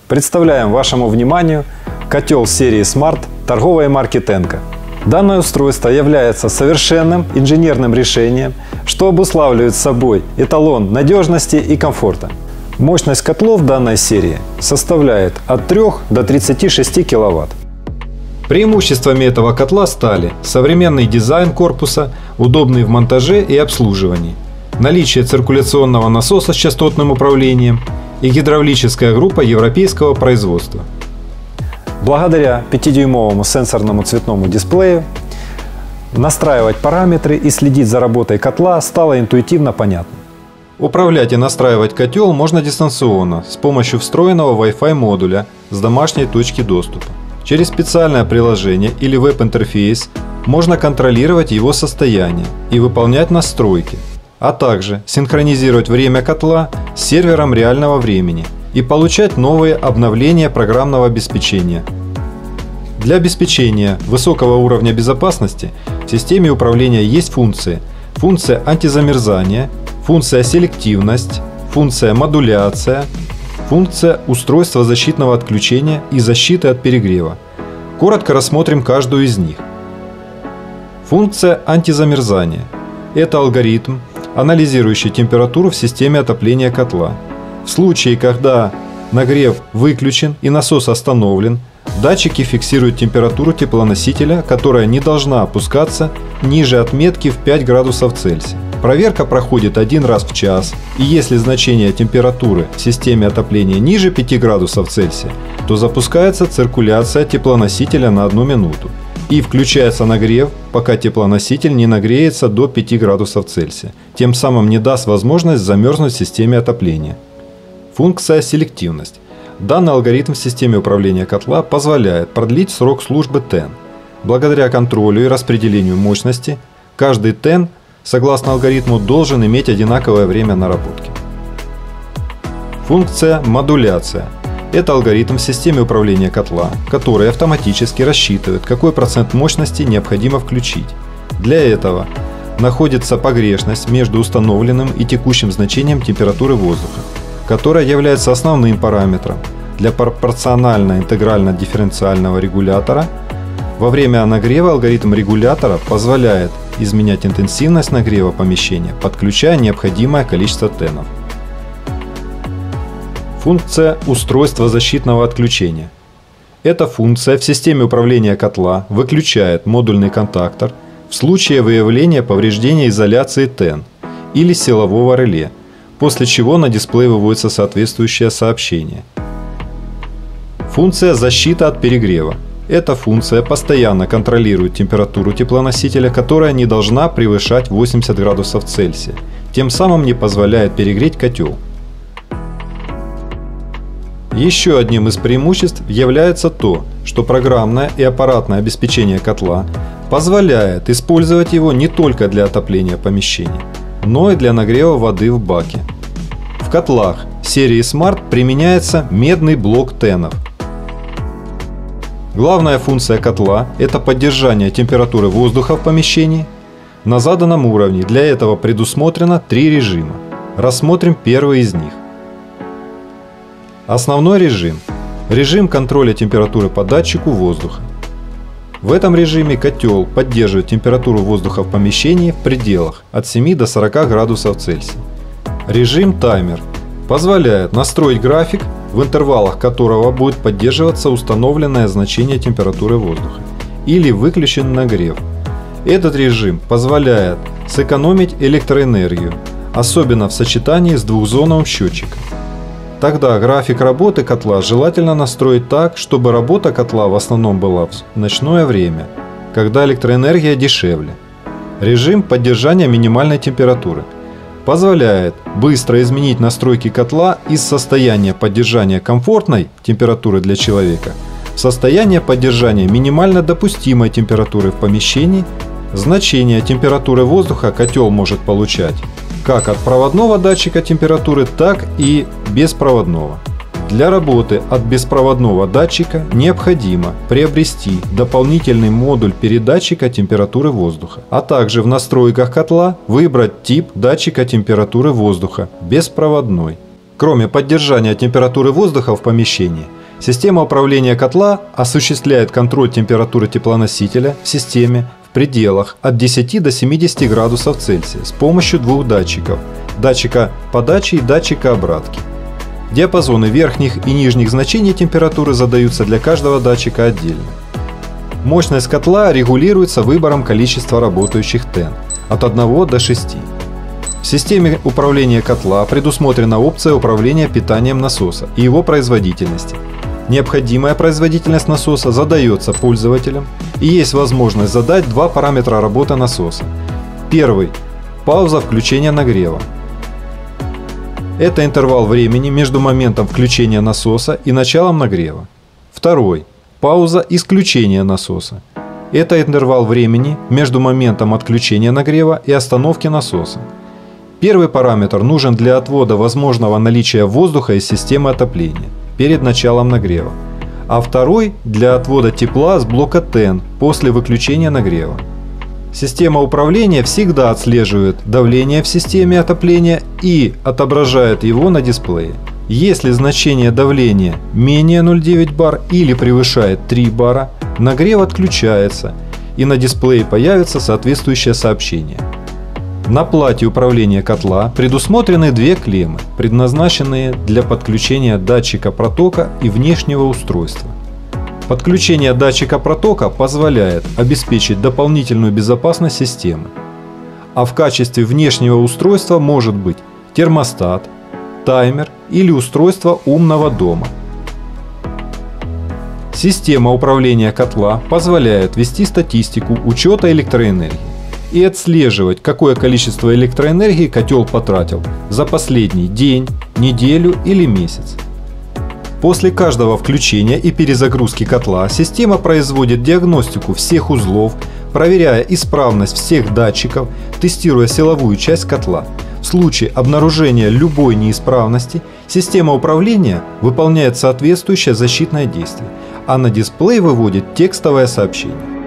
Представляем вашему вниманию котел серии Smart торговой марки Tenco. Данное устройство является совершенным инженерным решением, что обуславливает собой эталон надежности и комфорта. Мощность котлов данной серии составляет от 3 до 36 кВт. Преимуществами этого котла стали современный дизайн корпуса, удобный в монтаже и обслуживании, наличие циркуляционного насоса с частотным управлением и гидравлическая группа европейского производства. Благодаря 5-дюймовому сенсорному цветному дисплею настраивать параметры и следить за работой котла стало интуитивно понятно. Управлять и настраивать котел можно дистанционно с помощью встроенного Wi-Fi модуля с домашней точки доступа. Через специальное приложение или веб-интерфейс можно контролировать его состояние и выполнять настройки, а также синхронизировать время котла с сервером реального времени и получать новые обновления программного обеспечения. Для обеспечения высокого уровня безопасности в системе управления есть функция антизамерзания, функция селективность, функция модуляция, функция устройства защитного отключения и защиты от перегрева. Коротко рассмотрим каждую из них. Функция антизамерзания – это алгоритм, анализирующий температуру в системе отопления котла. В случае, когда нагрев выключен и насос остановлен, датчики фиксируют температуру теплоносителя, которая не должна опускаться ниже отметки в 5 градусов Цельсия. Проверка проходит один раз в час, и если значение температуры в системе отопления ниже 5 градусов Цельсия, то запускается циркуляция теплоносителя на 1 минуту и включается нагрев, пока теплоноситель не нагреется до 5 градусов Цельсия, тем самым не даст возможность замерзнуть в системе отопления. Функция селективность. Данный алгоритм в системе управления котла позволяет продлить срок службы ТЭН. Благодаря контролю и распределению мощности, каждый ТЭН согласно алгоритму должен иметь одинаковое время наработки. Функция модуляция. Это алгоритм в системе управления котла, который автоматически рассчитывает, какой процент мощности необходимо включить. Для этого находится погрешность между установленным и текущим значением температуры воздуха, которая является основным параметром для пропорционально-интегрально-дифференциального регулятора. Во время нагрева алгоритм регулятора позволяет изменять интенсивность нагрева помещения, подключая необходимое количество тенов. Функция устройства защитного отключения. Эта функция в системе управления котла выключает модульный контактор в случае выявления повреждения изоляции ТЭН или силового реле, после чего на дисплей выводится соответствующее сообщение. Функция защита от перегрева. Эта функция постоянно контролирует температуру теплоносителя, которая не должна превышать 80 градусов Цельсия, тем самым не позволяет перегреть котел. Еще одним из преимуществ является то, что программное и аппаратное обеспечение котла позволяет использовать его не только для отопления помещений, но и для нагрева воды в баке. В котлах серии Smart применяется медный блок тенов. Главная функция котла – это поддержание температуры воздуха в помещении на заданном уровне. Для этого предусмотрено 3 режима. Рассмотрим первый из них. Основной режим – режим контроля температуры по датчику воздуха. В этом режиме котел поддерживает температуру воздуха в помещении в пределах от 7 до 40 градусов Цельсия. Режим таймер позволяет настроить график, в интервалах которого будет поддерживаться установленное значение температуры воздуха или выключен нагрев. Этот режим позволяет сэкономить электроэнергию, особенно в сочетании с двухзоновым счетчиком. Тогда график работы котла желательно настроить так, чтобы работа котла в основном была в ночное время, когда электроэнергия дешевле. Режим поддержания минимальной температуры позволяет быстро изменить настройки котла из состояния поддержания комфортной температуры для человека в состояние поддержания минимально допустимой температуры в помещении. Значение температуры воздуха котел может получать как от проводного датчика температуры, так и беспроводного. Для работы от беспроводного датчика необходимо приобрести дополнительный модуль передатчика температуры воздуха, а также в настройках котла выбрать тип датчика температуры воздуха беспроводной. Кроме поддержания температуры воздуха в помещении, Система управления котла осуществляет контроль температуры теплоносителя в системе в пределах от 10 до 70 градусов Цельсия с помощью двух датчиков – датчика подачи и датчика обратки. Диапазоны верхних и нижних значений температуры задаются для каждого датчика отдельно. Мощность котла регулируется выбором количества работающих ТЭН от 1 до 6. В системе управления котла предусмотрена опция управления питанием насоса и его производительности. Необходимая производительность насоса задается пользователем, и есть возможность задать два параметра работы насоса. Первый – пауза включения нагрева. Это интервал времени между моментом включения насоса и началом нагрева. Второй – пауза исключения насоса. Это интервал времени между моментом отключения нагрева и остановки насоса. Первый параметр нужен для отвода возможного наличия воздуха из системы отопления перед началом нагрева, а второй для отвода тепла с блока ТЭН после выключения нагрева. Система управления всегда отслеживает давление в системе отопления и отображает его на дисплее. Если значение давления менее 0,9 бар или превышает 3 бара, нагрев отключается и на дисплее появится соответствующее сообщение. На плате управления котла предусмотрены две клеммы, предназначенные для подключения датчика протока и внешнего устройства. Подключение датчика протока позволяет обеспечить дополнительную безопасность системы. А в качестве внешнего устройства может быть термостат, таймер или устройство умного дома. Система управления котла позволяет вести статистику учета электроэнергии и отслеживать, какое количество электроэнергии котел потратил за последний день, неделю или месяц. После каждого включения и перезагрузки котла система производит диагностику всех узлов, проверяя исправность всех датчиков, тестируя силовую часть котла. В случае обнаружения любой неисправности система управления выполняет соответствующее защитное действие, а на дисплей выводит текстовое сообщение.